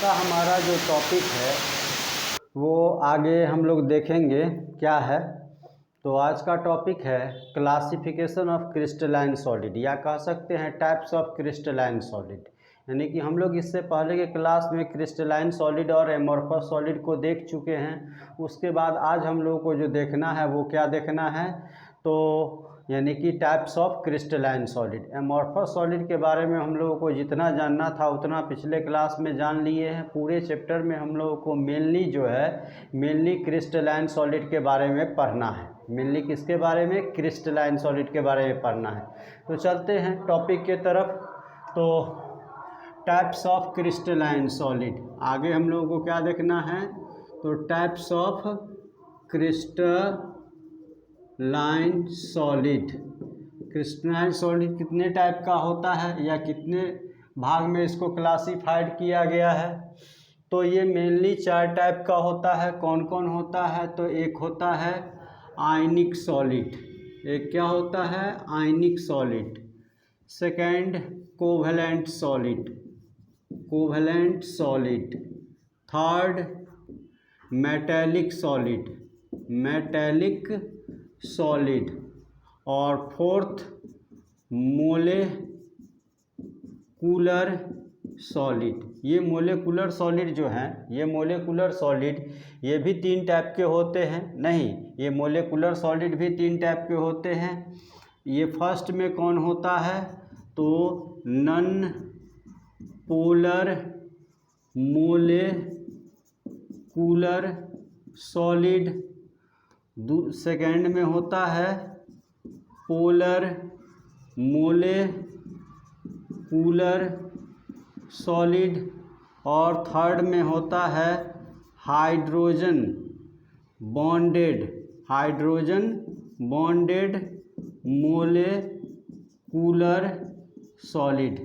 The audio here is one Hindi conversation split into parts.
का हमारा जो टॉपिक है वो आगे हम लोग देखेंगे क्या है। तो आज का टॉपिक है क्लासिफिकेशन ऑफ क्रिस्टलाइन सॉलिड, या कह सकते हैं टाइप्स ऑफ क्रिस्टलाइन सॉलिड। यानी कि हम लोग इससे पहले के क्लास में क्रिस्टलाइन सॉलिड और एमोर्फस सॉलिड को देख चुके हैं। उसके बाद आज हम लोगों को जो देखना है वो क्या देखना है, तो यानी कि types of crystalline solid. Amorphous solid के बारे में हम लोगों को जितना जानना था उतना पिछले क्लास में जान लिए हैं। पूरे चैप्टर में हम लोगों को मेनली क्रिस्टलाइन सॉलिड के बारे में पढ़ना है। मेनली किसके बारे में? क्रिस्टलाइन सॉलिड के बारे में पढ़ना है। तो चलते हैं टॉपिक के तरफ। तो टाइप्स ऑफ क्रिस्टलाइन सॉलिड, आगे हम लोगों को क्या देखना है? तो types of crystalline solid. Crystalline solid कितने टाइप का होता है या कितने भाग में इसको क्लासिफाइड किया गया है? तो ये मेनली 4 टाइप का होता है। कौन कौन होता है? तो एक होता है आयनिक सॉलिड। एक क्या होता है? आयनिक solid. Second covalent solid. Third metallic solid. और फोर्थ मोलेकुलर सॉलिड। ये मोलेकुलर सॉलिड जो हैं, ये भी 3 टाइप के होते हैं। नहीं, ये मोलेकुलर सॉलिड भी 3 टाइप के होते हैं। ये फर्स्ट में कौन होता है? तो non polar molecular solid. Second में होता है पोलर मोलेकुलर सॉलिड। और थर्ड में होता है हाइड्रोजन बॉन्डेड मोलेकुलर सॉलिड।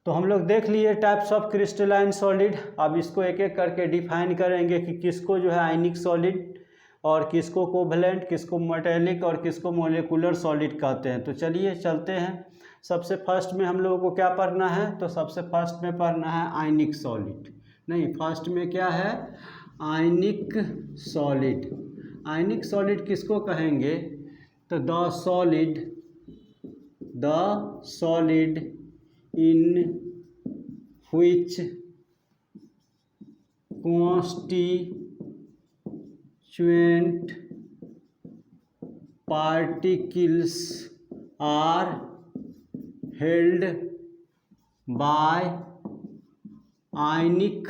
तो हम लोग देख लिए टाइप्स ऑफ क्रिस्टलाइन सॉलिड। अब इसको एक एक करके डिफाइन करेंगे कि किसको जो है आयनिक सॉलिड और किसको कोवेलेंट, किसको मेटेलिक और किसको मोलेकुलर सॉलिड कहते हैं। तो चलिए चलते हैं। सबसे फर्स्ट में हम लोगों को क्या पढ़ना है? तो सबसे फर्स्ट में पढ़ना है आयनिक सॉलिड। नहीं, फर्स्ट में क्या है? आयनिक सॉलिड किसको कहेंगे? तो the solid in which constituent particles are held by ionic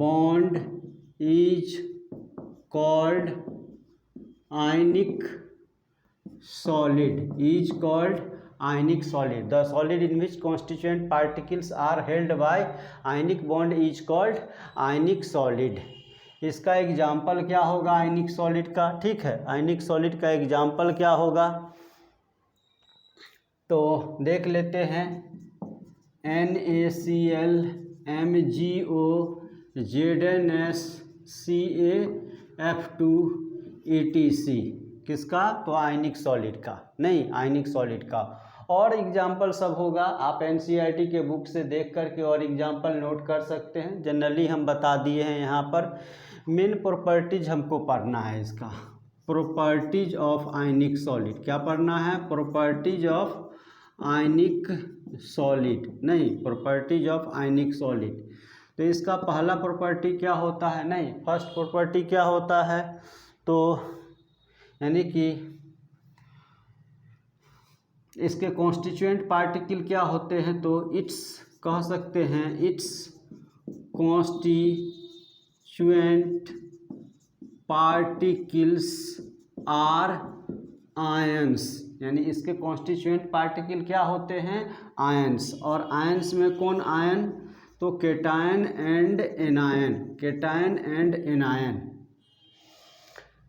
bond is called ionic solid. The solid in which constituent particles are held by ionic bond is called ionic solid. इसका एग्जाम्पल क्या होगा आयनिक सॉलिड का? ठीक है, आयनिक सॉलिड का एग्जाम्पल क्या होगा तो देख लेते हैं। NaCl, MgO, ZnS, CaF2, ETC। किसका? तो आयनिक सॉलिड का। नहीं, आयनिक सॉलिड का। और एग्जाम्पल सब होगा, आप NCERT के बुक से देख करके और एग्जाम्पल नोट कर सकते हैं। जनरली हम बता दिए हैं यहाँ पर। मेन प्रॉपर्टीज हमको पढ़ना है इसका। प्रॉपर्टीज ऑफ आयनिक सॉलिड क्या पढ़ना है? Properties of ionic solid. तो इसका पहला प्रॉपर्टी क्या होता है? नहीं, फर्स्ट प्रॉपर्टी क्या होता है? तो यानी कि इसके कॉन्स्टिट्यूएंट पार्टिकल क्या होते हैं? तो इट्स कह सकते हैं it's constituent particles are ions. यानी इसके कॉन्स्टिट्यूएंट पार्टिकल क्या होते हैं? आयंस। और आयंस में कौन आयन? तो केटायन एंड एनायन।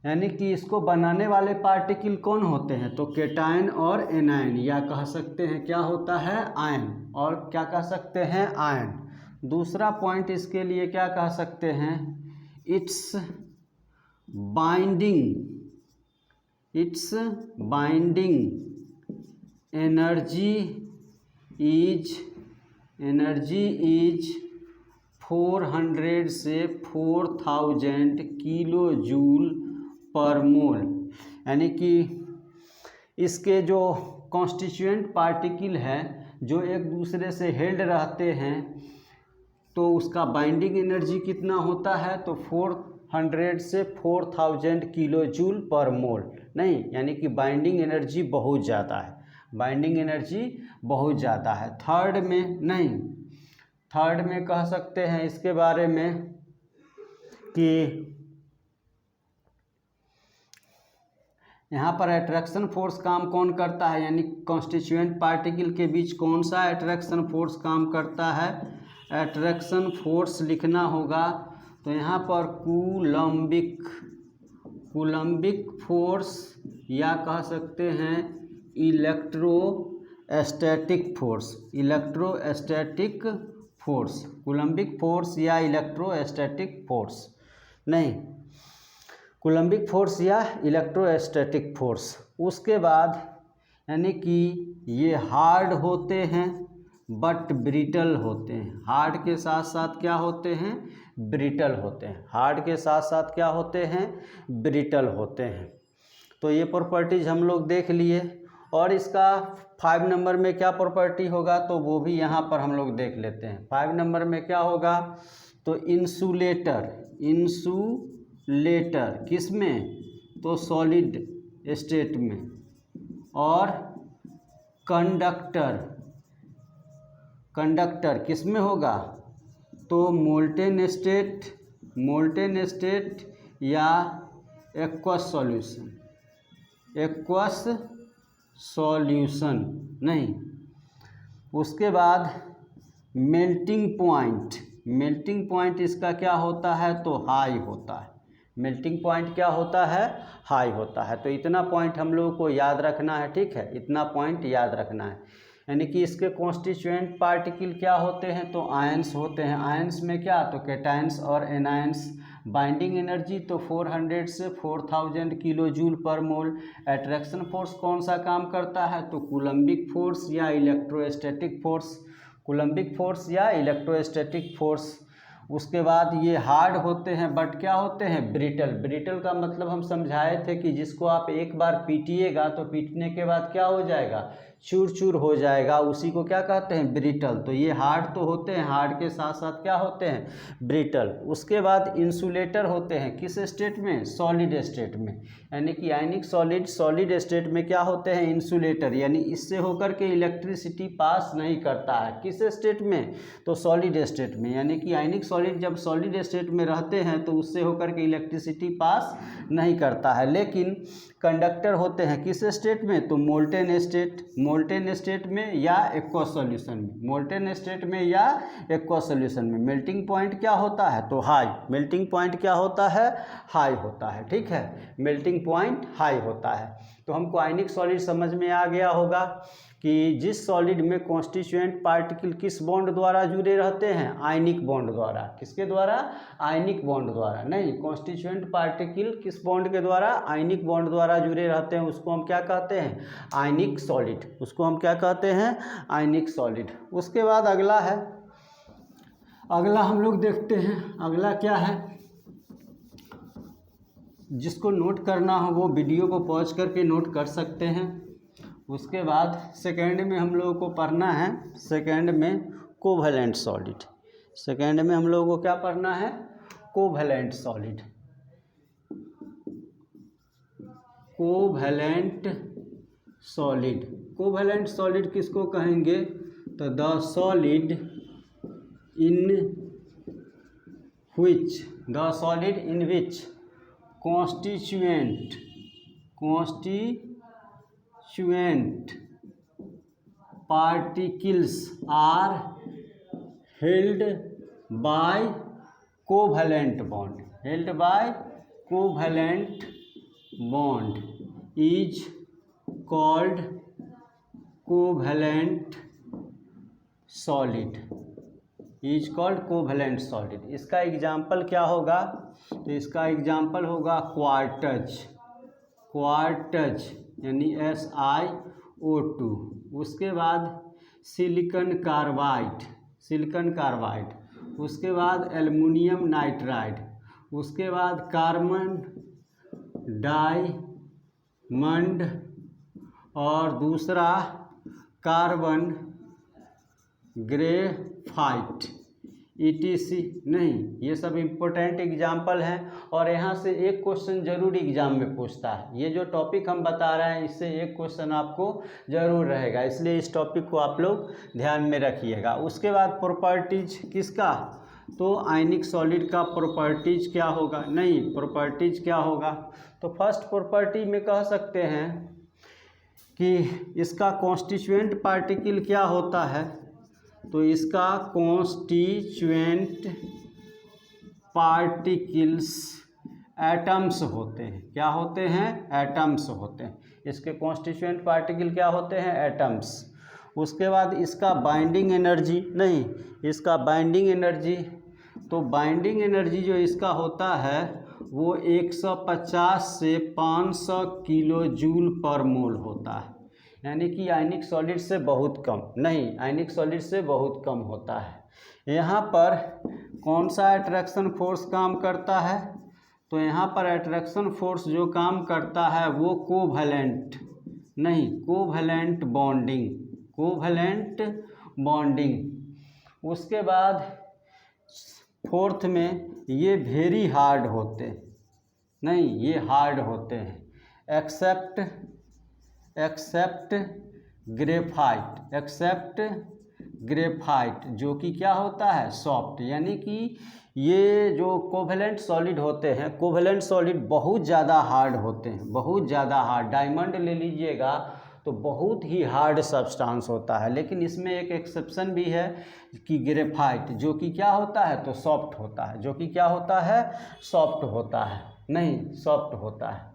यानी कि इसको बनाने वाले पार्टिकल कौन होते हैं? तो केटायन और एनायन, या कह सकते हैं क्या होता है? आयन। और क्या कह सकते हैं? आयन। दूसरा पॉइंट इसके लिए क्या कह सकते हैं? इट्स बाइंडिंग एनर्जी इज 400 से 4000 किलो जूल पर मोल, यानी कि इसके जो कॉन्स्टिट्यूएंट पार्टिकल हैं जो एक दूसरे से हेल्ड रहते हैं तो उसका बाइंडिंग एनर्जी कितना होता है, तो 400 से 4000 किलो जूल पर मोल। नहीं, यानी कि बाइंडिंग एनर्जी बहुत ज़्यादा है, बाइंडिंग एनर्जी बहुत ज़्यादा है। थर्ड में नहीं, थर्ड में कह सकते हैं इसके बारे में कि यहाँ पर अट्रैक्शन फोर्स काम कौन करता है, यानी कॉन्स्टिट्यूएंट पार्टिकल के बीच कौन सा अट्रैक्शन फोर्स काम करता है। अट्रैक्शन फोर्स लिखना होगा तो यहाँ पर कूलम्बिक फोर्स या कह सकते हैं electrostatic force, electrostatic force, Coulombic force या इलेक्ट्रोस्टैटिक फोर्स, नहीं, कूलम्बिक फोर्स या इलेक्ट्रोस्टैटिक फोर्स। उसके बाद यानी कि ये हार्ड होते हैं बट ब्रिटल होते हैं, हार्ड के साथ साथ क्या होते हैं, ब्रिटल होते हैं, हार्ड के साथ साथ क्या होते हैं, ब्रिटल होते हैं। तो ये प्रॉपर्टीज हम लोग देख लिए और इसका 5 नंबर में क्या प्रॉपर्टी होगा तो वो भी यहाँ पर हम लोग देख लेते हैं। 5 नंबर में क्या होगा तो इंसुलेटर किस में, तो सॉलिड स्टेट में, और कंडक्टर किस में होगा, तो मोल्टेन स्टेट या एक्वस सॉल्यूशन, नहीं। उसके बाद मेल्टिंग पॉइंट इसका क्या होता है तो हाई होता है, मेल्टिंग पॉइंट क्या होता है, हाई होता है। तो इतना पॉइंट हम लोगों को याद रखना है, ठीक है, इतना पॉइंट याद रखना है। यानी कि इसके कॉन्स्टिट्यूएंट पार्टिकल क्या होते हैं तो आयंस होते हैं। आयंस में क्या, तो कैटायंस और एनायंस। बाइंडिंग एनर्जी तो 400 से 4000 किलो जूल पर मोल। अट्रैक्शन फोर्स कौन सा काम करता है तो कूलम्बिक फोर्स या इलेक्ट्रोस्टैटिक फोर्स, कूलम्बिक फोर्स या इलेक्ट्रोस्टैटिक फोर्स। उसके बाद ये हार्ड होते हैं बट क्या होते हैं, ब्रिटल का मतलब हम समझाए थे कि जिसको आप एक बार पीटिएगा तो पीटने के बाद क्या हो जाएगा, चूर चूर हो जाएगा, उसी को क्या कहते हैं, ब्रिटल। तो ये हार्ड तो होते हैं, हार्ड के साथ साथ क्या होते हैं, ब्रिटल। उसके बाद इंसुलेटर होते हैं किस स्टेट में, सॉलिड स्टेट में, यानी कि आयनिक सॉलिड स्टेट में क्या होते हैं, इंसुलेटर, यानी इससे होकर के इलेक्ट्रिसिटी पास नहीं करता है। किस स्टेट में, तो सॉलिड स्टेट में, यानी कि आयनिक सॉलिड जब सॉलिड स्टेट में रहते हैं तो उससे होकर के इलेक्ट्रिसिटी पास नहीं करता है। लेकिन कंडक्टर होते हैं किस स्टेट में, तो मोल्टेन स्टेट में या एक्वस सॉल्यूशन में, मोल्टेन स्टेट में या एक्वस सॉल्यूशन में। मेल्टिंग पॉइंट क्या होता है तो हाई, मेल्टिंग पॉइंट क्या होता है, हाई होता है, ठीक है, मेल्टिंग पॉइंट हाई होता है। तो हमको आयनिक सॉलिड समझ में आ गया होगा कि जिस सॉलिड में कॉन्स्टिट्यूएंट पार्टिकल किस बॉन्ड द्वारा जुड़े रहते हैं, आयनिक बॉन्ड द्वारा। किसके द्वारा, आयनिक बॉन्ड द्वारा। नहीं, कॉन्स्टिट्यूएंट पार्टिकल किस बॉन्ड के द्वारा, आयनिक बॉन्ड द्वारा जुड़े रहते हैं, उसको हम क्या कहते हैं, आयनिक सॉलिड, उसको हम क्या कहते हैं, आयनिक सॉलिड। उसके बाद अगला है, अगला हम लोग देखते हैं, अगला क्या है, जिसको नोट करना हो वो वीडियो को पॉज करके नोट कर सकते हैं। उसके बाद सेकेंड में हम लोगों को पढ़ना है, सेकेंड में कोवैलेंट सॉलिड। सेकेंड में हम लोगों को क्या पढ़ना है, कोवैलेंट सॉलिड। कोवैलेंट सॉलिड किसको कहेंगे, तो the solid in which constituent particles are held by covalent bond is called covalent solid। इसका एग्जाम्पल क्या होगा, तो इसका एग्जाम्पल होगा क्वार्टज यानी SiO2। उसके बाद सिलिकॉन कार्बाइड, उसके बाद एल्युमिनियम नाइट्राइड, उसके बाद कार्बन डायमंड, और दूसरा कार्बन ग्रेफाइट, ETC। नहीं, ये सब इम्पोर्टेंट एग्जाम्पल हैं और यहाँ से एक क्वेश्चन जरूर एग्जाम में पूछता है। ये जो टॉपिक हम बता रहे हैं इससे एक क्वेश्चन आपको जरूर रहेगा, इसलिए इस टॉपिक को आप लोग ध्यान में रखिएगा। उसके बाद प्रॉपर्टीज किसका, तो आयनिक सॉलिड का प्रॉपर्टीज क्या होगा, नहीं प्रॉपर्टीज क्या होगा, तो फर्स्ट प्रॉपर्टी में कह सकते हैं कि इसका कॉन्स्टिट्यूएंट पार्टिकल क्या होता है, तो इसका कॉन्स्टिट्यूएंट पार्टिकल्स एटम्स होते हैं। क्या होते हैं, एटम्स होते हैं। इसके कॉन्स्टिट्यूएंट पार्टिकल क्या होते हैं, एटम्स। उसके बाद इसका बाइंडिंग एनर्जी, नहीं इसका बाइंडिंग एनर्जी, तो बाइंडिंग एनर्जी जो इसका होता है वो 150 से 500 किलो जूल पर मोल होता है, यानी कि आयनिक सॉलिड से बहुत कम, नहीं आयनिक सॉलिड से बहुत कम होता है। यहाँ पर कौन सा अट्रैक्शन फोर्स काम करता है, तो यहाँ पर अट्रैक्शन फोर्स जो काम करता है वो कोवैलेंट, नहीं कोवैलेंट बॉन्डिंग, कोवैलेंट बॉन्डिंग। उसके बाद फोर्थ में ये वेरी हार्ड होते हैं, नहीं ये हार्ड होते हैं, एक्सेप्ट ग्रेफाइट, जो कि क्या होता है, सॉफ्ट। यानी कि ये जो कोवैलेंट सॉलिड होते हैं, कोवैलेंट सॉलिड बहुत ज़्यादा हार्ड होते हैं, बहुत ज़्यादा हार्ड। डायमंड ले लीजिएगा तो बहुत ही हार्ड सब्सटेंस होता है, लेकिन इसमें एक एक्सेप्शन भी है कि ग्रेफाइट जो कि क्या होता है, तो सॉफ्ट होता है, जो कि क्या होता है, सॉफ्ट होता है, नहीं सॉफ्ट होता है।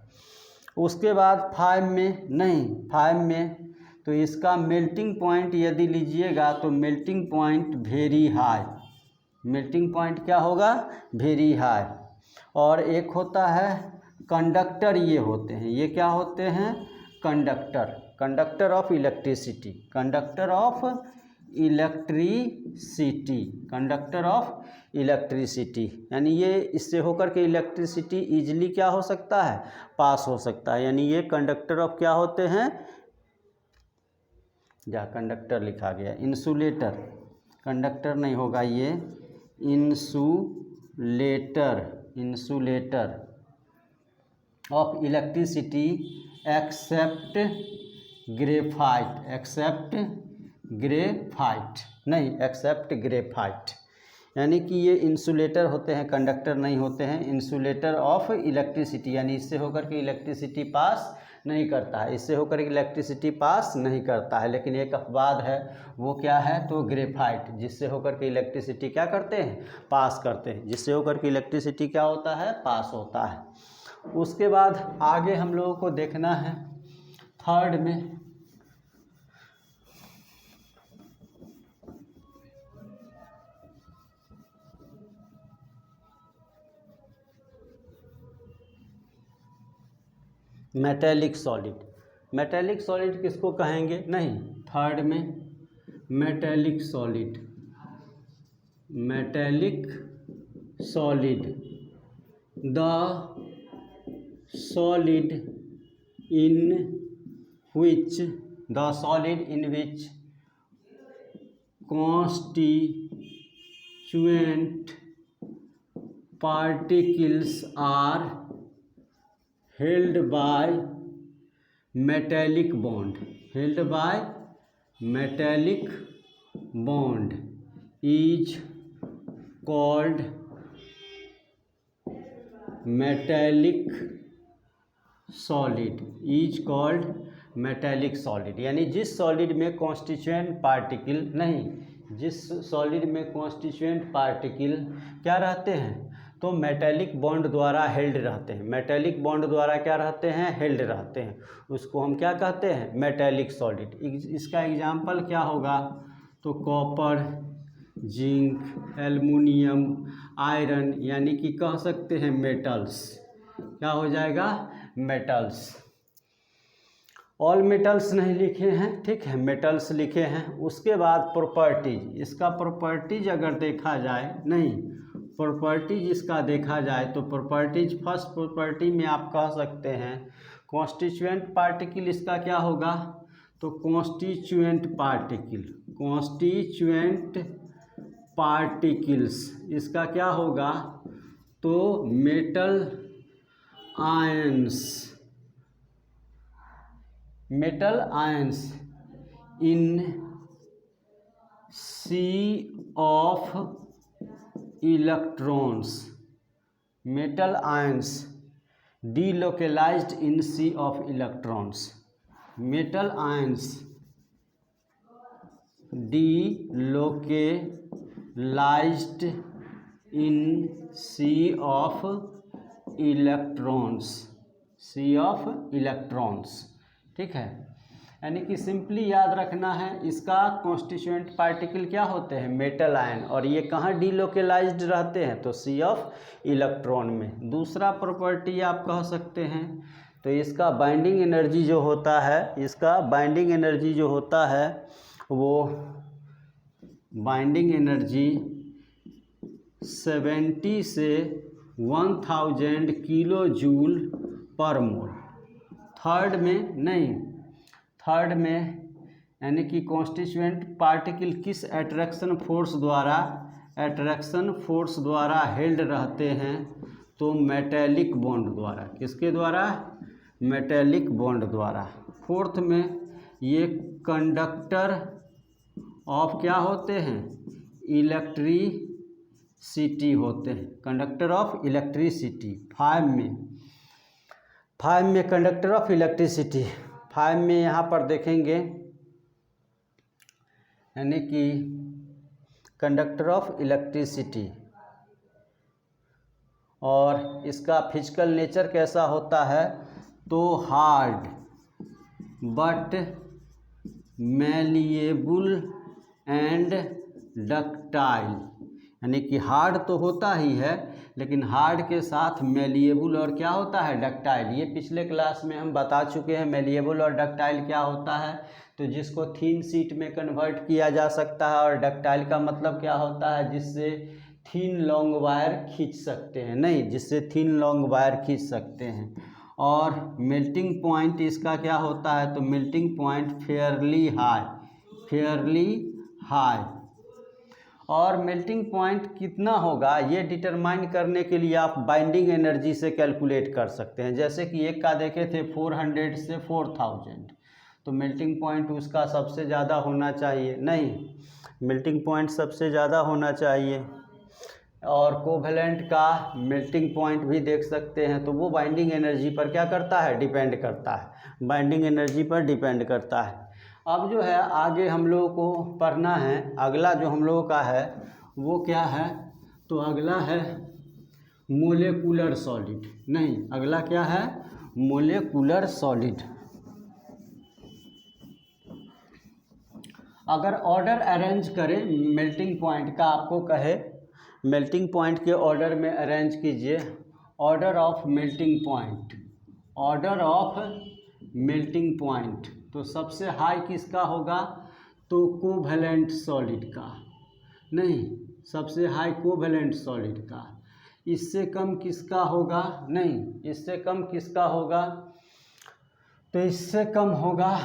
उसके बाद 5 में, नहीं 5 में तो इसका मेल्टिंग पॉइंट यदि लीजिएगा तो melting point very high, melting point क्या होगा, वेरी हाई। और एक होता है कंडक्टर, ये होते हैं, ये क्या होते हैं, conductor of electricity, conductor of electricity, यानी ये इससे होकर के इलेक्ट्रिसिटी इजीली क्या हो सकता है, पास हो सकता है। यानी ये कंडक्टर ऑफ क्या होते हैं, जहाँ कंडक्टर लिखा गया, इंसुलेटर, कंडक्टर नहीं होगा ये, insulator of electricity except graphite, यानी कि ये इंसुलेटर होते हैं, कंडक्टर नहीं होते हैं, इंसुलेटर ऑफ इलेक्ट्रिसिटी, यानी इससे होकर के इलेक्ट्रिसिटी पास नहीं करता है, इससे होकर के इलेक्ट्रिसिटी पास नहीं करता है। लेकिन एक अपवाद है, वो क्या है, तो ग्रेफाइट, जिससे होकर के इलेक्ट्रिसिटी क्या करते हैं, पास करते हैं, जिससे होकर के इलेक्ट्रिसिटी क्या होता है, पास होता है। उसके बाद आगे हम लोगों को देखना है थर्ड में, मेटेलिक सॉलिड। मेटेलिक सॉलिड किसको कहेंगे, नहीं थर्ड में metallic solid, the solid in which constituent particles are held by metallic bond, is called metallic solid, यानी जिस सॉलिड में कॉन्स्टिट्यूएंट पार्टिकल, नहीं जिस सॉलिड में कॉन्स्टिट्यूएंट पार्टिकल क्या रहते हैं, तो मेटेलिक बॉन्ड द्वारा हेल्ड रहते हैं, मेटेलिक बॉन्ड द्वारा क्या रहते हैं, हेल्ड रहते हैं, उसको हम क्या कहते हैं, मेटेलिक सॉलिड। इसका एग्जाम्पल क्या होगा, तो कॉपर, जिंक, एल्युमिनियम, आयरन, यानी कि कह सकते हैं मेटल्स, क्या हो जाएगा, मेटल्स। ऑल मेटल्स नहीं लिखे हैं, ठीक है, मेटल्स लिखे हैं। उसके बाद प्रॉपर्टीज, इसका प्रॉपर्टीज अगर देखा जाए, नहीं प्रॉपर्टीज इसका देखा जाए तो प्रॉपर्टीज, फर्स्ट प्रॉपर्टी में आप कह सकते हैं कॉन्स्टिट्यूएंट पार्टिकल इसका क्या होगा, तो कॉन्स्टिट्यूएंट पार्टिकल्स इसका क्या होगा, तो metal ions in sea of electrons, metal ions delocalized in sea of electrons, metal ions delocalized in sea of electrons, ठीक है। यानी कि सिंपली याद रखना है, इसका कॉन्स्टिट्यूएंट पार्टिकल क्या होते हैं, मेटल आयन, और ये कहाँ डिलोकेलाइज्ड रहते हैं, तो सी ऑफ इलेक्ट्रॉन में। दूसरा प्रॉपर्टी आप कह सकते हैं, तो इसका बाइंडिंग एनर्जी जो होता है, वो बाइंडिंग एनर्जी 70 से 1000 किलो जूल पर मोल। थर्ड में यानी कि कॉन्स्टिट्यूएंट पार्टिकल किस एट्रैक्शन फोर्स द्वारा हेल्ड रहते हैं, तो मेटेलिक बॉन्ड द्वारा। किसके द्वारा, मेटेलिक बॉन्ड द्वारा। फोर्थ में ये कंडक्टर ऑफ क्या होते हैं, इलेक्ट्रिसिटी होते हैं, कंडक्टर ऑफ इलेक्ट्रिसिटी। फाइव में कंडक्टर ऑफ इलेक्ट्रिसिटी, 5 में यहाँ पर देखेंगे यानी कि कंडक्टर ऑफ इलेक्ट्रिसिटी, और इसका फिजिकल नेचर कैसा होता है, तो hard but malleable and ductile, यानी कि हार्ड तो होता ही है, लेकिन हार्ड के साथ मैलिएबल और क्या होता है, डक्टाइल। ये पिछले क्लास में हम बता चुके हैं मैलिएबल और डक्टाइल क्या होता है, तो जिसको थिन शीट में कन्वर्ट किया जा सकता है, और डक्टाइल का मतलब क्या होता है, जिससे थिन लॉन्ग वायर खींच सकते हैं, और मेल्टिंग पॉइंट इसका क्या होता है, तो मेल्टिंग पॉइंट फेयरली हाई। और मेल्टिंग पॉइंट कितना होगा ये डिटरमाइन करने के लिए आप बाइंडिंग एनर्जी से कैलकुलेट कर सकते हैं। जैसे कि एक का देखे थे 400 से 4000, तो मेल्टिंग पॉइंट उसका सबसे ज़्यादा होना चाहिए, नहीं मेल्टिंग पॉइंट सबसे ज़्यादा होना चाहिए। और कोवेलेंट का मेल्टिंग पॉइंट भी देख सकते हैं, तो वो बाइंडिंग एनर्जी पर क्या करता है, डिपेंड करता है, बाइंडिंग एनर्जी पर डिपेंड करता है। अब जो है आगे हम लोगों को पढ़ना है, अगला जो हम लोगों का है वो क्या है, तो अगला है मोलेकुलर सॉलिड, नहीं अगला क्या है, मोलेकुलर सॉलिड। अगर ऑर्डर अरेंज करें मेल्टिंग पॉइंट का, आपको कहे मेल्टिंग पॉइंट के ऑर्डर में अरेंज कीजिए, ऑर्डर ऑफ मेल्टिंग पॉइंट, तो सबसे हाई किसका होगा, तो कोवेलेंट सॉलिड का, नहीं सबसे हाई कोवेलेंट सॉलिड का। इससे कम किसका होगा, नहीं इससे कम किसका होगा, तो इससे कम होगा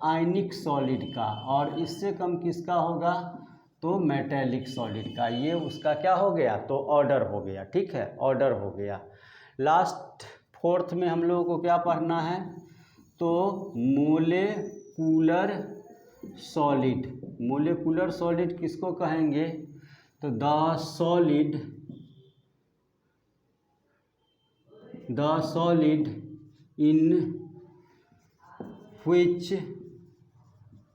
आयनिक सॉलिड का, और इससे कम किसका होगा, तो मेटेलिक सॉलिड का। ये उसका क्या हो गया, तो ऑर्डर हो गया, ठीक है, ऑर्डर हो गया। लास्ट फोर्थ में हम लोगों को क्या पढ़ना है, तो मोलेकुलर सॉलिड किसको कहेंगे, तो the solid in which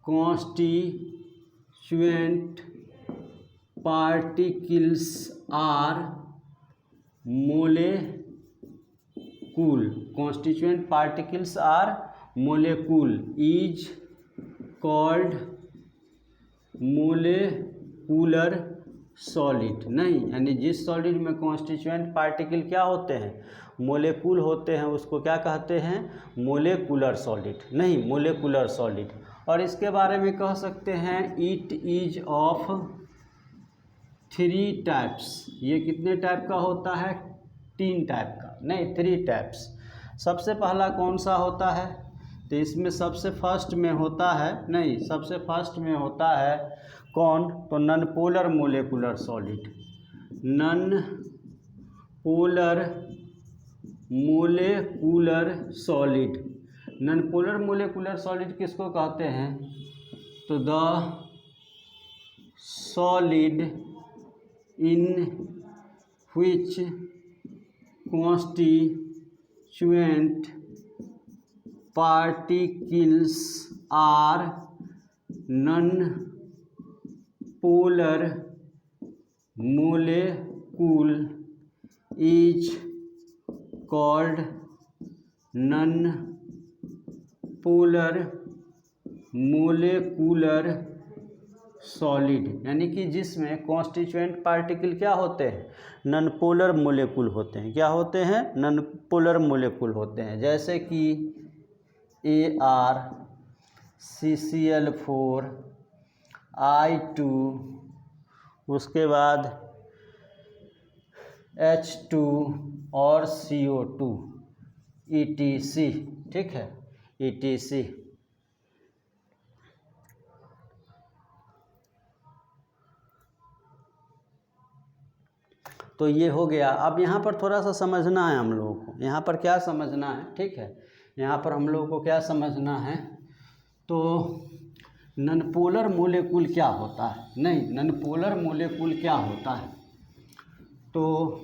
constituent particles are molecule is called molecular solid नहीं, यानी जिस सॉलिड में कॉन्स्टिट्यूएंट पार्टिकल क्या होते हैं, मोलेकुल होते हैं, उसको क्या कहते हैं, मोलेकुलर सॉलिड नहीं, मोलेकुलर सॉलिड। और इसके बारे में कह सकते हैं इट इज ऑफ 3 टाइप्स। ये कितने टाइप का होता है, 3 टाइप का नहीं, 3 टाइप्स। सबसे पहला कौन सा होता है, तो इसमें सबसे फर्स्ट में होता है नहीं, सबसे फर्स्ट में होता है कौन, तो non polar molecular solid. Non polar molecular solid. Non polar molecular solid किसको कहते हैं, तो the solid in which constituent particles are non-polar molecule is called non-polar molecular solid. यानी कि जिसमें कॉन्स्टिट्यूएंट पार्टिकल क्या होते हैं, नॉन पोलर मोलेकुल होते हैं। क्या होते हैं, नॉन पोलर मोलेकुल होते हैं, जैसे कि AR, CCl4, I2, उसके बाद H2 और CO2 ETC, ठीक है, ETC। तो ये हो गया। अब यहाँ पर थोड़ा सा समझना है हम लोगों को, यहाँ पर क्या समझना है, ठीक है, यहाँ पर हम लोगों को क्या समझना है, तो नॉन पोलर मोलेकुल क्या होता है, नहीं, नॉन पोलर मोलेकुल क्या होता है। तो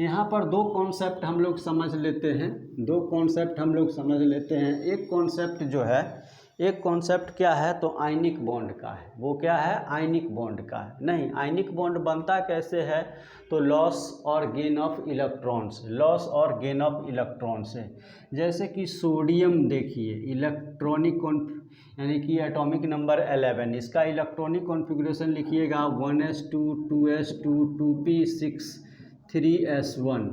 यहाँ पर 2 कॉन्सेप्ट हम लोग समझ लेते हैं, 2 कॉन्सेप्ट हम लोग समझ लेते हैं। एक कॉन्सेप्ट जो है, एक कॉन्सेप्ट क्या है, तो आयनिक बॉन्ड का है। वो क्या है, आयनिक बॉन्ड का है। नहीं, आयनिक बॉन्ड बनता कैसे है, तो लॉस और गेन ऑफ इलेक्ट्रॉन्स, लॉस और गेन ऑफ इलेक्ट्रॉन्स है। जैसे कि सोडियम देखिए, इलेक्ट्रॉनिक यानी कि एटॉमिक नंबर 11, इसका इलेक्ट्रॉनिक कॉन्फ़िगरेशन लिखिएगा 1s2 2s2 2p6 3s1।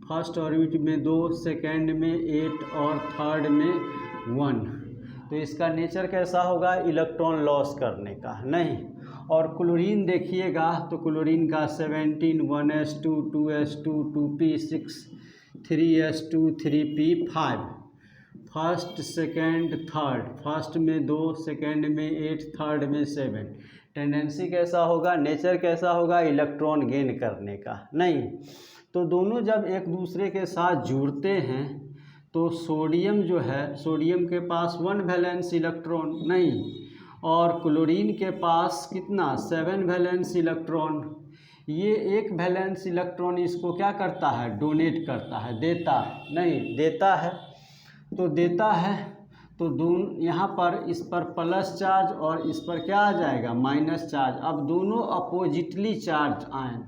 First orbit में 2, सेकेंड में 8 और थर्ड में 1। तो इसका नेचर कैसा होगा, इलेक्ट्रॉन लॉस करने का, नहीं। और क्लोरीन देखिएगा तो क्लोरीन का 17 1s2 2s2 2p6 3s2 3p5। First second third, first में 2, सेकेंड में 8, थर्ड में 7। टेंडेंसी कैसा होगा, नेचर कैसा होगा, इलेक्ट्रॉन गेन करने का, नहीं। तो दोनों जब एक दूसरे के साथ जुड़ते हैं तो सोडियम जो है, सोडियम के पास 1 वैलेंस इलेक्ट्रॉन, नहीं, और क्लोरीन के पास कितना 7 वैलेंस इलेक्ट्रॉन। ये 1 वैलेंस इलेक्ट्रॉन इसको क्या करता है, डोनेट करता है, देता है, नहीं, देता है। तो देता है तो दोनों यहाँ पर, इस पर प्लस चार्ज और इस पर क्या आ जाएगा, माइनस चार्ज। अब दोनों अपोजिटली चार्ज आयन,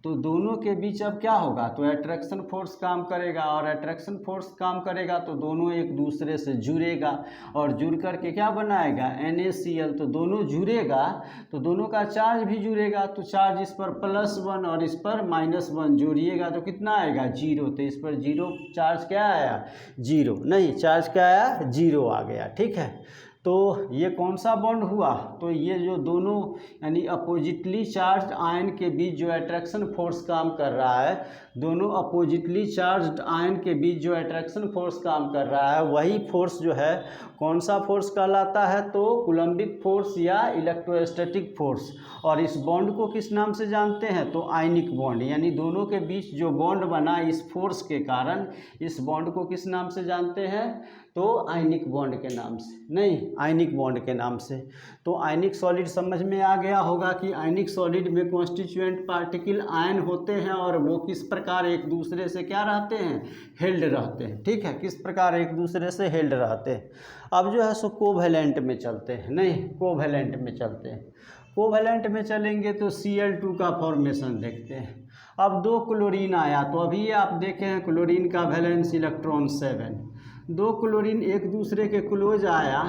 तो दोनों के बीच अब क्या होगा, तो अट्रैक्शन फोर्स काम करेगा, और अट्रैक्शन फोर्स काम करेगा तो दोनों एक दूसरे से जुड़ेगा, और जुड़ करके क्या बनाएगा, NaCl। तो दोनों जुड़ेगा तो दोनों का चार्ज भी जुड़ेगा, तो चार्ज इस पर +1 और इस पर -1 जोड़िएगा तो कितना आएगा, 0। तो इस पर 0 चार्ज क्या आया, 0, नहीं, चार्ज क्या आया, 0 आ गया, ठीक है। तो ये कौन सा बॉन्ड हुआ, तो ये जो दोनों यानी अपोजिटली चार्ज आयन के बीच जो अट्रैक्शन फोर्स काम कर रहा है, दोनों अपोजिटली चार्ज्ड आयन के बीच जो अट्रैक्शन फोर्स काम कर रहा है, वही फोर्स जो है कौन सा फोर्स कहलाता है, तो कूलम्बिक फोर्स या इलेक्ट्रोस्टैटिक फोर्स। और इस बॉन्ड को किस नाम से जानते हैं, तो आयनिक बॉन्ड। यानी दोनों के बीच जो बॉन्ड बना इस फोर्स के कारण, इस बॉन्ड को किस नाम से जानते हैं, तो आयनिक बॉन्ड के नाम से, नहीं, आयनिक बॉन्ड के नाम से। तो आयनिक सॉलिड समझ में आ गया होगा कि आयनिक सॉलिड में कॉन्स्टिट्यूएंट पार्टिकल आयन होते हैं और वो किस प्रकार एक दूसरे से क्या रहते हैं, हेल्ड रहते हैं, ठीक है, किस प्रकार एक दूसरे से हेल्ड रहते हैं। अब जो है सो कोवैलेंट में चलते हैं, नहीं, कोवैलेंट में चलते हैं। कोवैलेंट में चलेंगे तो Cl2 का फॉर्मेशन देखते हैं। अब 2 क्लोरीन आया, तो अभी आप देखे हैं क्लोरीन का वैलेंस इलेक्ट्रॉन 7, 2 क्लोरीन एक दूसरे के क्लोज आया,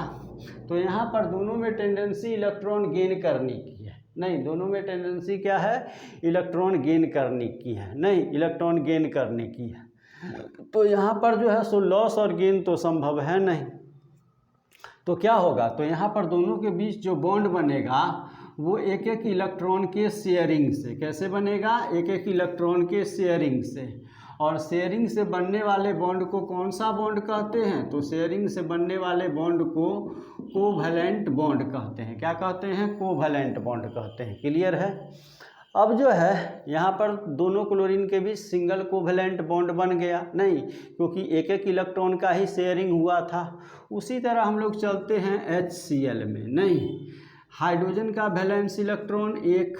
तो यहाँ पर दोनों में टेंडेंसी इलेक्ट्रॉन गेन करने की है, नहीं, दोनों में टेंडेंसी क्या है, इलेक्ट्रॉन गेन करने की है, नहीं इलेक्ट्रॉन गेन करने की है। तो यहाँ पर जो है सो लॉस और गेन तो संभव है नहीं। तो क्या होगा, तो यहाँ पर दोनों के बीच जो बॉन्ड बनेगा वो एक एक इलेक्ट्रॉन के शेयरिंग से, कैसे बनेगा, एक एक इलेक्ट्रॉन के शेयरिंग से। और शेयरिंग से बनने वाले बॉन्ड को कौन सा बॉन्ड कहते हैं, तो शेयरिंग से बनने वाले बॉन्ड को कोवैलेंट बॉन्ड कहते हैं। क्या कहते हैं, कोवैलेंट बॉन्ड कहते हैं। क्लियर है। अब जो है यहाँ पर दोनों क्लोरीन के बीच सिंगल कोवैलेंट बॉन्ड बन गया, नहीं क्योंकि एक एक इलेक्ट्रॉन का ही शेयरिंग हुआ था। उसी तरह हम लोग चलते हैं HCl में, नहीं हाइड्रोजन का वैलेंस इलेक्ट्रॉन 1,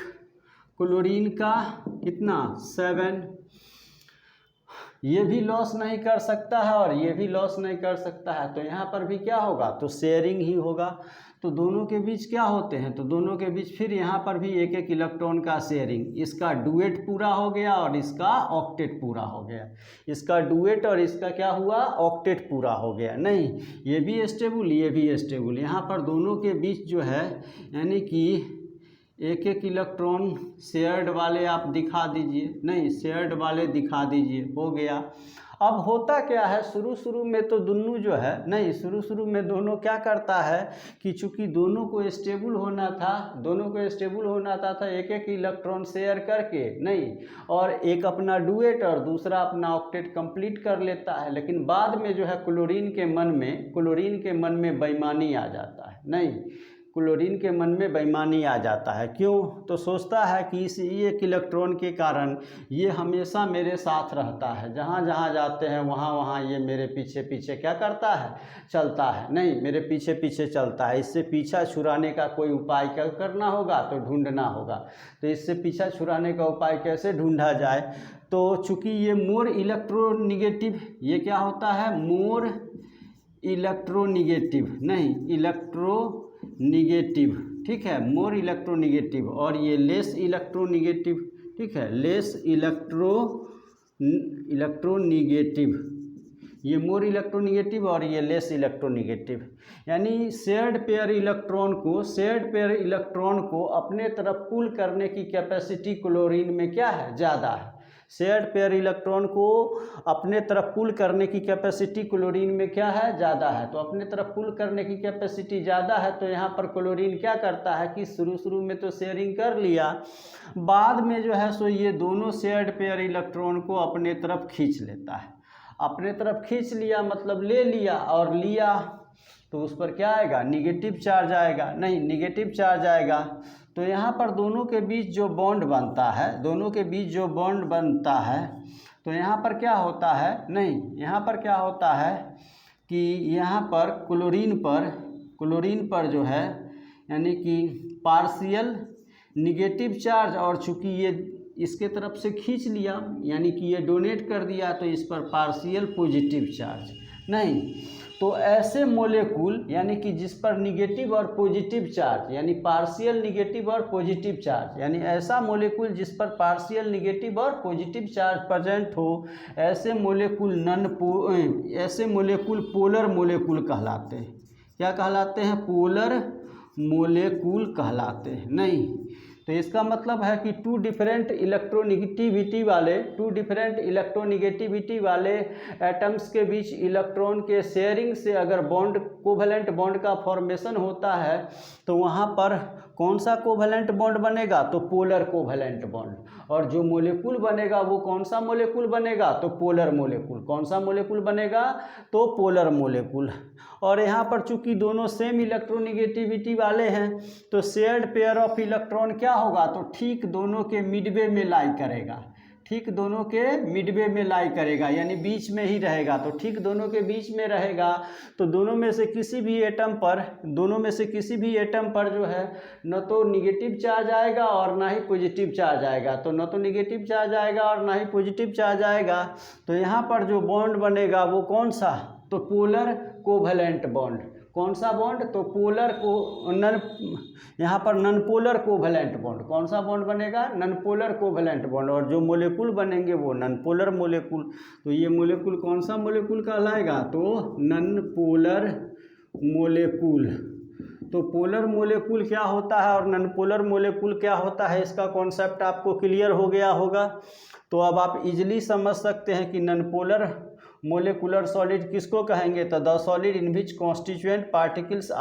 क्लोरीन का कितना 7, ये भी लॉस नहीं कर सकता है और ये भी लॉस नहीं कर सकता है। तो यहाँ पर भी क्या होगा, तो शेयरिंग ही होगा। तो दोनों के बीच क्या होते हैं, तो दोनों के बीच फिर यहाँ पर भी एक एक इलेक्ट्रॉन का शेयरिंग। इसका डुएट पूरा हो गया और इसका ऑक्टेट पूरा हो गया। इसका डुएट और इसका क्या हुआ, ऑक्टेट पूरा हो गया। नहीं, ये भी स्टेबल, ये भी स्टेबल। यहाँ पर दोनों के बीच जो है यानी कि एक एक इलेक्ट्रॉन शेयर्ड वाले आप दिखा दीजिए, नहीं शेयर्ड वाले दिखा दीजिए, हो गया। अब होता क्या है, शुरू में तो दोनों जो है, नहीं शुरू में दोनों क्या करता है कि चूंकि दोनों को स्टेबल होना था, तो एक एक इलेक्ट्रॉन शेयर करके, नहीं और एक अपना डुएट और दूसरा अपना ऑक्टेट कंप्लीट कर लेता है। लेकिन बाद में जो है क्लोरीन के मन में बेईमानी आ जाता है, नहीं क्लोरीन के मन में बेईमानी आ जाता है। क्यों, तो सोचता है कि इस एक इलेक्ट्रॉन के कारण ये हमेशा मेरे साथ रहता है, जहाँ जहाँ जाते हैं वहाँ ये मेरे पीछे क्या करता है, चलता है, नहीं मेरे पीछे चलता है। इससे पीछा छुड़ाने का कोई उपाय क्या करना होगा, तो ढूंढना होगा। तो इससे पीछा छुड़ाने का उपाय कैसे ढूंढा जाए, तो चूँकि ये मोर इलेक्ट्रोनिगेटिव, ये क्या होता है, मोर इलेक्ट्रोनिगेटिव, नहीं इलेक्ट्रोनिगेटिव, ठीक है, मोर इलेक्ट्रोनिगेटिव। और ये लेस इलेक्ट्रोनिगेटिव, ठीक है, लेस इलेक्ट्रोनिगेटिव। ये मोर इलेक्ट्रोनिगेटिव और ये लेस इलेक्ट्रोनिगेटिव। यानी शेयर्ड पेयर इलेक्ट्रॉन को अपने तरफ पुल करने की कैपेसिटी क्लोरीन में क्या है, ज़्यादा है। शेयर्ड पेयर इलेक्ट्रॉन को अपने तरफ पुल करने की कैपेसिटी क्लोरीन में क्या है, ज़्यादा है। तो अपने तरफ पुल करने की कैपेसिटी ज़्यादा है, तो यहाँ पर क्लोरीन क्या करता है कि शुरू में तो शेयरिंग कर लिया, बाद में जो है सो ये दोनों शेयर्ड पेयर इलेक्ट्रॉन को अपने तरफ खींच लेता है। अपने तरफ खींच लिया मतलब ले लिया, और लिया तो उस पर क्या आएगा, निगेटिव चार्ज आएगा, नहीं निगेटिव चार्ज आएगा। तो यहाँ पर दोनों के बीच जो बॉन्ड बनता है, तो यहाँ पर क्या होता है, नहीं यहाँ पर क्या होता है कि यहाँ पर क्लोरीन पर जो है यानी कि पार्शियल निगेटिव चार्ज, और चूँकि ये इसके तरफ से खींच लिया यानी कि ये डोनेट कर दिया, तो इस पर पार्शियल पॉजिटिव चार्ज, नहीं तो ऐसे मोलेकुल यानी कि जिस पर निगेटिव और पॉजिटिव चार्ज, यानी पार्शियल निगेटिव और पॉजिटिव चार्ज, यानी ऐसा मोलेकुल जिस पर पार्शियल निगेटिव और पॉजिटिव चार्ज प्रेजेंट हो, ऐसे मोलेकुल पोलर मोलेकुल कहलाते हैं। क्या कहलाते हैं, पोलर मोलेकुल कहलाते हैं। नहीं, तो इसका मतलब है कि टू डिफरेंट इलेक्ट्रोनिगेटिविटी वाले एटम्स के बीच इलेक्ट्रॉन के शेयरिंग से अगर बॉन्ड कोवैलेंट बॉन्ड का फॉर्मेशन होता है, तो वहाँ पर कौन सा कोवैलेंट बॉन्ड बनेगा, तो पोलर कोवैलेंट बॉन्ड। और जो मोलेकुल बनेगा वो कौन सा मोलेकुल बनेगा, तो पोलर मोलेकुल। कौन सा मोलेकुल बनेगा, तो पोलर मोलेकुल। और यहाँ पर चूंकि दोनों सेम इलेक्ट्रोनिगेटिविटी वाले हैं, तो शेयर्ड पेयर ऑफ इलेक्ट्रॉन क्या होगा, तो ठीक दोनों के मिडवे में लाई करेगा, यानी बीच में ही रहेगा। तो ठीक दोनों के बीच में रहेगा, तो दोनों में से किसी भी एटम पर जो है न तो निगेटिव चार्ज आएगा और ना ही पॉजिटिव चार्ज आएगा। तो न तो निगेटिव चार्ज आएगा और ना ही पॉजिटिव चार्ज आएगा। तो यहाँ पर जो बॉन्ड बनेगा वो कौन सा, तो पोलर कोवैलेंट बॉन्ड। कौन सा बॉन्ड, तो पोलर को यहाँ पर नॉन पोलर कोवैलेंट बॉन्ड। कौन सा बॉन्ड बनेगा, नॉन पोलर कोवैलेंट बॉन्ड। और जो मोलेकुल बनेंगे वो नॉन पोलर मोलेकुल। तो ये मोलेकुल कौन सा मोलेकुल कहलाएगा, तो नॉन पोलर मोलेकुल। तो पोलर मोलेकुल क्या होता है और नॉन पोलर मोलेकुल क्या होता है, इसका कॉन्सेप्ट आपको क्लियर हो गया होगा। तो अब आप इजीली समझ सकते हैं कि नॉन पोलर मोलेकुलर सॉलिड किसको कहेंगे, तो the solid in which constituent particles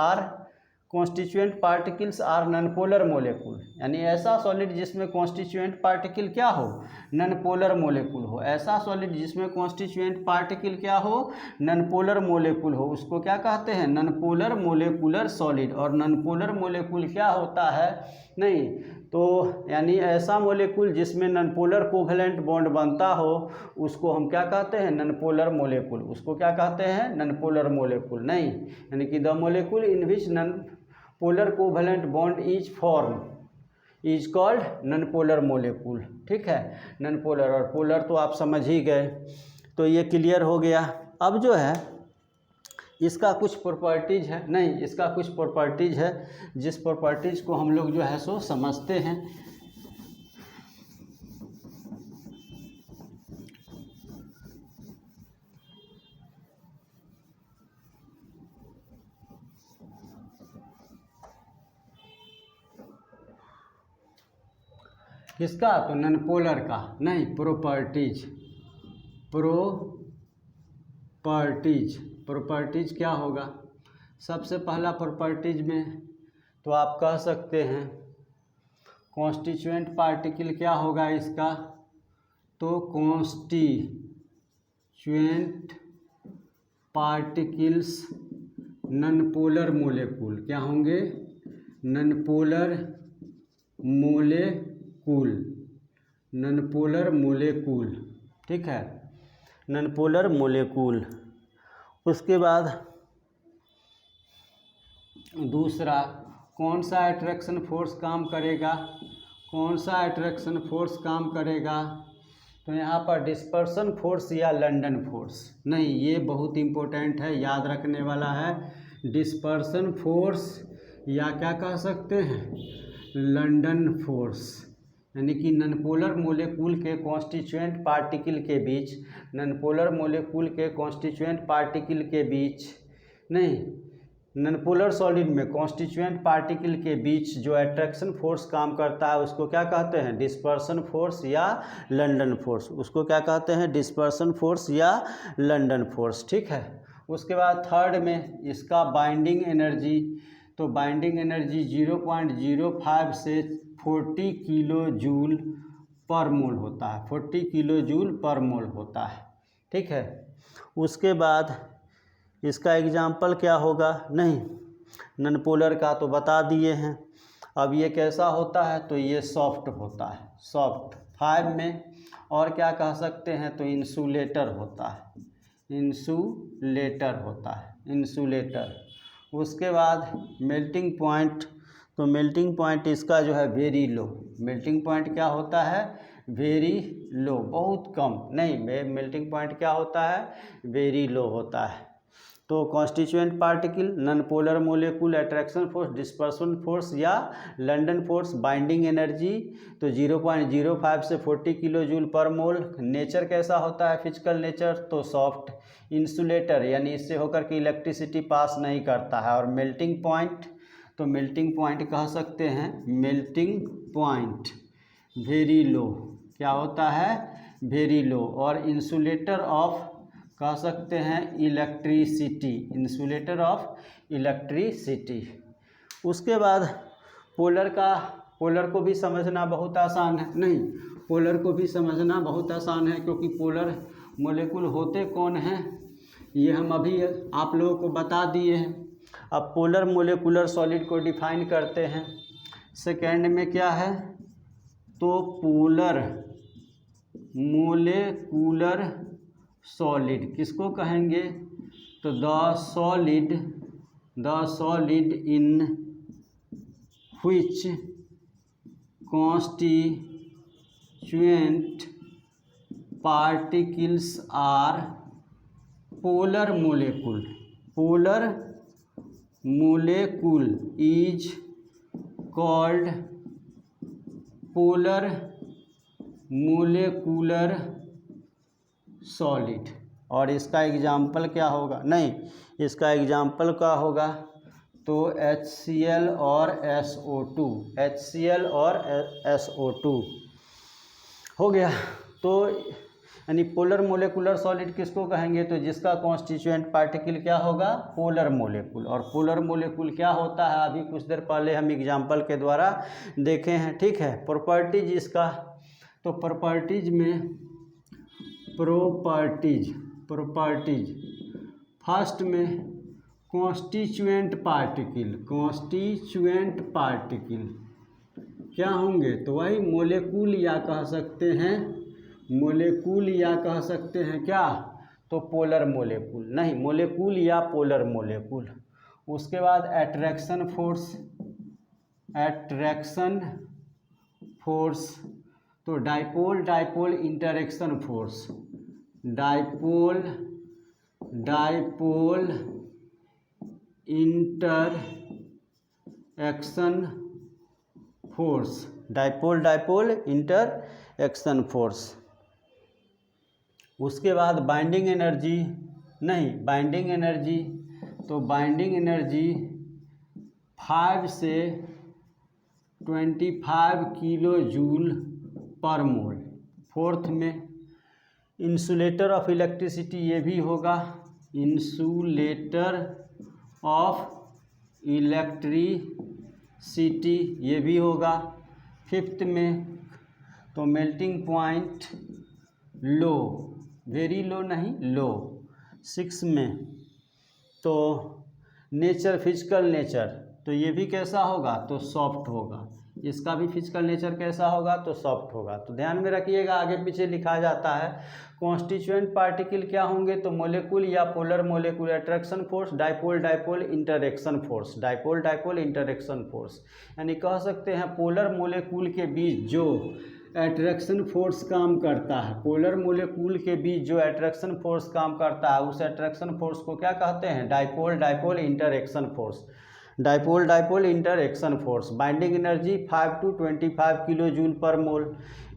are non polar molecule, यानी ऐसा सॉलिड जिसमें कॉन्स्टिट्यूएंट पार्टिकल क्या हो, नॉन पोलर मोलेकुल हो। ऐसा सॉलिड जिसमें कॉन्स्टिट्यूएंट पार्टिकल क्या हो, नॉन पोलर मोलेकुल हो, उसको क्या कहते हैं, नॉन पोलर मोलेकुलर सॉलिड। और नॉन पोलर मोलेकुल क्या होता है, नहीं तो यानी ऐसा मोलेकुल जिसमें नॉन पोलर कोवेलेंट बॉन्ड बनता हो उसको हम क्या कहते हैं, नॉन पोलर मोलेकुल। उसको क्या कहते हैं, नॉन पोलर मोलेकुल। नहीं, यानी कि the molecule in which non polar covalent bond is form is called non polar molecule. ठीक है, नॉन पोलर और पोलर तो आप समझ ही गए, तो ये क्लियर हो गया। अब जो है इसका कुछ प्रॉपर्टीज है, नहीं इसका कुछ प्रॉपर्टीज है जिस प्रॉपर्टीज को हम लोग जो है सो समझते हैं। किसका, तो नॉन पोलर का, नहीं प्रॉपर्टीज क्या होगा। सबसे पहला प्रॉपर्टीज में तो आप कह सकते हैं कॉन्स्टिट्यूएंट पार्टिकल क्या होगा इसका, तो कॉन्स्टिट्यूएंट पार्टिकल्स नॉन पोलर मोलेकुल क्या होंगे, नॉन पोलर मोलेकुल। ठीक है, नॉन पोलर मोलेकुल। उसके बाद दूसरा कौन सा अट्रैक्शन फोर्स काम करेगा, तो यहाँ पर डिस्पर्सन फोर्स या लंडन फोर्स। नहीं, ये बहुत इंपॉर्टेंट है, याद रखने वाला है। डिस्पर्सन फोर्स या क्या कह सकते हैं, लंडन फोर्स। यानी कि नॉनपोलर मोलेकुल के कॉन्स्टिट्यूएंट पार्टिकल के बीच नहीं, नॉनपोलर सॉलिड में कॉन्स्टिट्यूएंट पार्टिकल के बीच जो अट्रैक्शन फोर्स काम करता है उसको क्या कहते हैं, डिस्पर्सन फोर्स या लंडन फोर्स। उसको क्या कहते हैं, डिस्पर्सन फोर्स या लंडन फोर्स। ठीक है, उसके बाद थर्ड में इसका बाइंडिंग एनर्जी, तो बाइंडिंग एनर्जी 0.05 से 40 किलो जूल पर मोल होता है, 40 किलो जूल पर मोल होता है। ठीक है, उसके बाद इसका एग्जाम्पल क्या होगा, नहीं नॉन पोलर का तो बता दिए हैं। अब ये कैसा होता है, तो ये सॉफ्ट होता है, सॉफ्ट 5 में। और क्या कह सकते हैं, तो इंसुलेटर होता है। उसके बाद मेल्टिंग पॉइंट, तो मेल्टिंग पॉइंट इसका जो है वेरी लो। मेल्टिंग पॉइंट क्या होता है, वेरी लो, बहुत कम। नहीं, मेल्टिंग पॉइंट क्या होता है, वेरी लो होता है। तो constituent particle, non polar molecule, attraction force, dispersion force या लंडन फोर्स, बाइंडिंग एनर्जी तो 0.05 से 40 किलो जूल पर मोल। नेचर कैसा होता है, फिजिकल नेचर, तो सॉफ्ट। इंसुलेटर यानी इससे होकर के इलेक्ट्रिसिटी पास नहीं करता है। और मेल्टिंग पॉइंट, तो मेल्टिंग पॉइंट कह सकते हैं, मेल्टिंग पॉइंट वेरी लो, क्या होता है, वेरी लो। और इंसुलेटर ऑफ कह सकते हैं इलेक्ट्रिसिटी, इंसुलेटर ऑफ इलेक्ट्रिसिटी। उसके बाद पोलर को भी समझना बहुत आसान है, नहीं पोलर को भी समझना बहुत आसान है, क्योंकि पोलर मोलेकुल होते कौन हैं ये हम अभी आप लोगों को बता दिए हैं। अब पोलर मोलेकुलर सॉलिड को डिफाइन करते हैं। सेकेंड में क्या है, तो पोलर मोलेकुलर सॉलिड किसको कहेंगे, तो the solid in which constituent particles are polar molecule is called polar molecular solid. और इसका एग्जाम्पल क्या होगा, नहीं इसका एग्जाम्पल क्या होगा, तो HCl और SO2, HCl और SO2 हो गया। तो यानी पोलर मोलेकुलर सॉलिड किसको कहेंगे, तो जिसका कॉन्स्टिट्यूएंट पार्टिकल क्या होगा, पोलर मोलेकुल। और पोलर मोलेकुल क्या होता है अभी कुछ देर पहले हम एग्जाम्पल के द्वारा देखे हैं, ठीक है। प्रॉपर्टीज इसका, तो प्रॉपर्टीज में प्रॉपर्टीज फर्स्ट में कॉन्स्टिट्यूएंट पार्टिकल क्या होंगे, तो वही मोलेकुल या कह सकते हैं क्या, तो पोलर मोलेकुल, नहीं मोलेकुल या पोलर मोलेकुल। उसके बाद अट्रैक्शन फोर्स, तो dipole interaction force, dipole interaction force. उसके बाद बाइंडिंग एनर्जी, तो बाइंडिंग एनर्जी 5 से 25 किलो जूल पर मोल। फोर्थ में इंसुलेटर ऑफ इलेक्ट्रिसिटी, ये भी होगा इंसुलेटर ऑफ इलेक्ट्रिसिटी, ये भी होगा। फिफ्थ में तो मेल्टिंग पॉइंट लो, वेरी लो नहीं, लो। 6 में तो नेचर, फिजिकल नेचर, तो ये भी कैसा होगा, तो सॉफ्ट होगा। इसका भी फिजिकल नेचर कैसा होगा, तो सॉफ्ट होगा। तो ध्यान में रखिएगा, आगे पीछे लिखा जाता है। कॉन्स्टिट्यूएंट पार्टिकल क्या होंगे, तो मोलेकुल या polar molecule, attraction force, dipole interaction force, यानी कह सकते हैं पोलर मोलेकुल के बीच जो अट्रैक्शन फोर्स काम करता है, पोलर मोलेकुल के बीच जो अट्रैक्शन फोर्स काम करता है, उस अट्रैक्शन फोर्स को क्या कहते हैं, dipole interaction force. Binding energy 5 to 25 kilo joule per mole.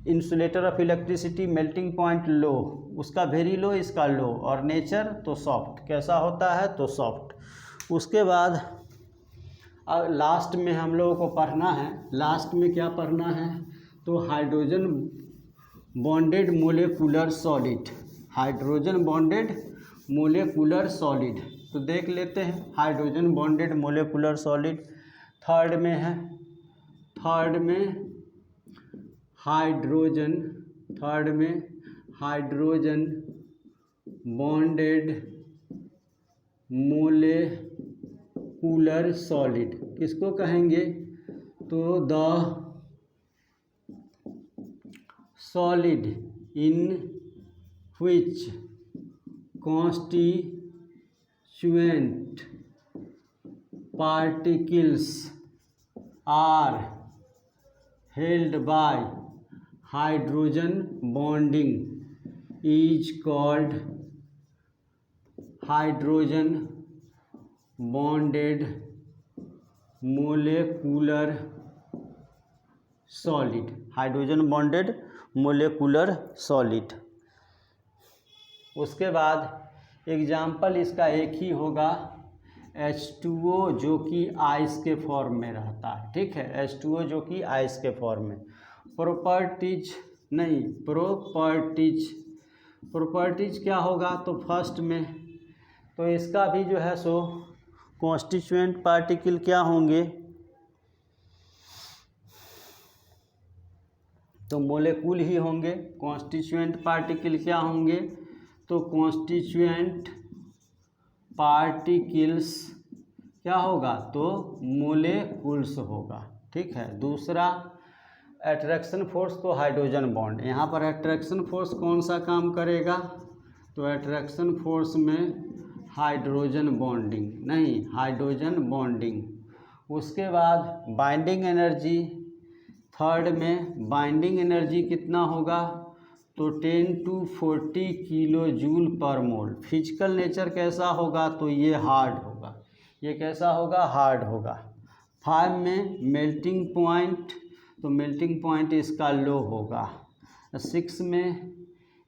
Insulator of electricity, melting point low, उसका वेरी लो, इसका लो। और नेचर तो सॉफ्ट, कैसा होता है, तो सॉफ्ट। उसके बाद लास्ट में हम लोगों को पढ़ना है, लास्ट में क्या पढ़ना है, तो हाइड्रोजन बॉन्डेड मोलेकुलर सॉलिड, तो देख लेते हैं hydrogen bonded molecular solid. Third में हाइड्रोजन बॉन्डेड मोलेकुलर सॉलिड किसको कहेंगे, तो the solid in which constituent particles are held by hydrogen bonding is called hydrogen bonded molecular solid, hydrogen bonded molecular solid. उसके बाद एग्जाम्पल इसका एक ही होगा, H2O जो कि आइस के फॉर्म में रहता है, ठीक है, H2O जो कि आइस के फॉर्म में। प्रॉपर्टीज क्या होगा, तो फर्स्ट में तो इसका भी जो है सो कॉन्स्टिट्यूएंट पार्टिकल क्या होंगे, तो मोलेकुल ही होंगे। कॉन्स्टिट्यूएंट पार्टिकल क्या होंगे, तो कॉन्स्टिट्यूएंट पार्टिकल्स क्या होगा, तो मोलेकुल्स होगा, ठीक है। दूसरा अट्रैक्शन फोर्स, तो हाइड्रोजन बॉन्ड, यहाँ पर अट्रैक्शन फोर्स कौन सा काम करेगा, तो अट्रैक्शन फोर्स में हाइड्रोजन बॉन्डिंग। उसके बाद बाइंडिंग एनर्जी, थर्ड में बाइंडिंग एनर्जी कितना होगा, तो 10 to 40 kilo joule per mole. Physical nature कैसा होगा, तो ये हार्ड होगा, ये कैसा होगा, हार्ड होगा। 5 में मेल्टिंग पॉइंट, तो मेल्टिंग पॉइंट इसका लो होगा। 6 में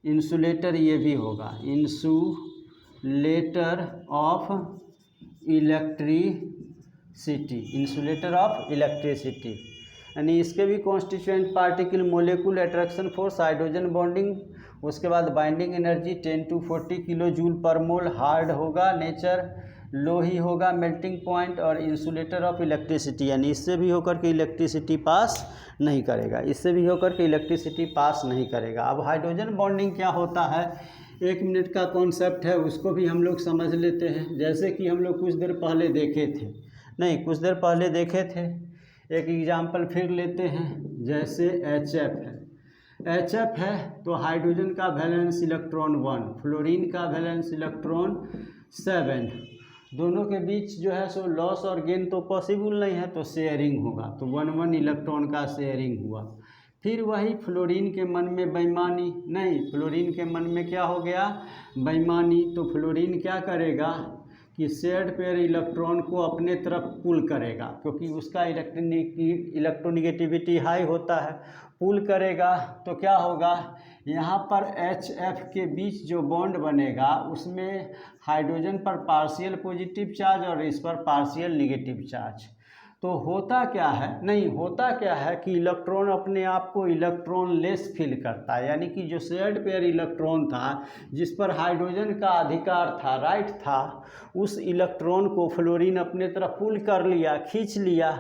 इंसुलेटर, ये भी होगा insulator of electricity, insulator of electricity. यानी इसके भी constituent particle, molecule, attraction force, hydrogen bonding, उसके बाद binding energy 10 to 40 kilo joule per mole, hard होगा नेचर, लो ही होगा मेल्टिंग पॉइंट, और इंसुलेटर ऑफ इलेक्ट्रिसिटी, यानी इससे भी होकर के इलेक्ट्रिसिटी पास नहीं करेगा, इससे भी होकर के इलेक्ट्रिसिटी पास नहीं करेगा। अब हाइड्रोजन बॉन्डिंग क्या होता है, 1 मिनट का कॉन्सेप्ट है, उसको भी हम लोग समझ लेते हैं। जैसे कि हम लोग कुछ देर पहले देखे थे, नहीं कुछ देर पहले देखे थे, एक एग्जाम्पल फिर लेते हैं। जैसे HF है, HF है तो हाइड्रोजन का वैलेंस इलेक्ट्रॉन 1, फ्लोरीन का वैलेंस इलेक्ट्रॉन 7, दोनों के बीच जो है सो लॉस और गेन तो पॉसिबल नहीं है, तो शेयरिंग होगा, तो 1 इलेक्ट्रॉन का शेयरिंग हुआ। फिर वही फ्लोरीन के मन में बेईमानी, नहीं फ्लोरीन के मन में क्या हो गया, बेईमानी, तो फ्लोरीन क्या करेगा कि शेयर्ड पेयर इलेक्ट्रॉन को अपने तरफ पुल करेगा, क्योंकि उसका इलेक्ट्रोनिगेटिविटी हाई होता है, पुल करेगा तो क्या होगा, यहाँ पर HF के बीच जो बॉन्ड बनेगा उसमें हाइड्रोजन पर पार्शियल पॉजिटिव चार्ज और इस पर पार्शियल निगेटिव चार्ज। तो होता क्या है, नहीं होता क्या है कि इलेक्ट्रॉन अपने आप को इलेक्ट्रॉन लेस फील करता है, यानी कि जो शेयर्ड पेयर इलेक्ट्रॉन था जिस पर हाइड्रोजन का अधिकार था, राइट था, उस इलेक्ट्रॉन को फ्लोरीन अपने तरफ पुल कर लिया, खींच लिया।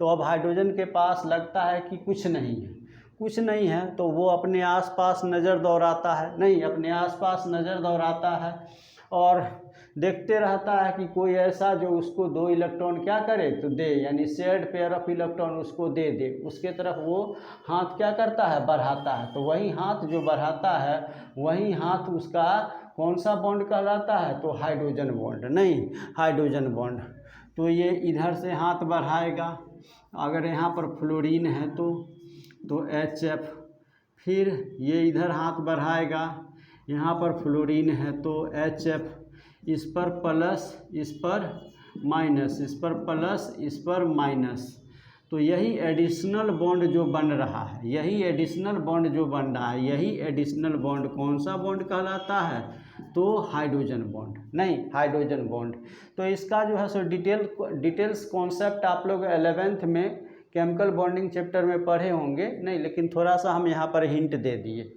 तो अब हाइड्रोजन के पास लगता है कि कुछ नहीं है, तो वो अपने आसपास नज़र दौड़ाता है, नहीं अपने आसपास नज़र दौड़ाता है और देखते रहता है कि कोई ऐसा जो उसको 2 इलेक्ट्रॉन क्या करे तो दे, यानी शेयर्ड पेयर ऑफ इलेक्ट्रॉन उसको दे, उसके तरफ वो हाथ क्या करता है, बढ़ाता है। तो वही हाथ जो बढ़ाता है वही हाथ उसका कौन सा बॉन्ड कहलाता है, तो हाइड्रोजन बॉन्ड, नहीं हाइड्रोजन बॉन्ड। तो ये इधर से हाथ बढ़ाएगा, अगर यहाँ पर फ्लोरीन है तो HF, फिर ये इधर हाथ बढ़ाएगा, यहाँ पर फ्लोरीन है तो HF, इस पर प्लस इस पर माइनस, इस पर प्लस इस पर माइनस। तो यही एडिशनल बॉन्ड जो बन रहा है, यही एडिशनल बॉन्ड जो बन रहा है, यही एडिशनल बॉन्ड कौन सा बॉन्ड कहलाता है, तो हाइड्रोजन बॉन्ड, नहीं हाइड्रोजन बॉन्ड। तो इसका जो है सो डिटेल्स कॉन्सेप्ट आप लोग 11th में केमिकल बॉन्डिंग चैप्टर में पढ़े होंगे, नहीं लेकिन थोड़ा सा हम यहाँ पर हिंट दे दिए।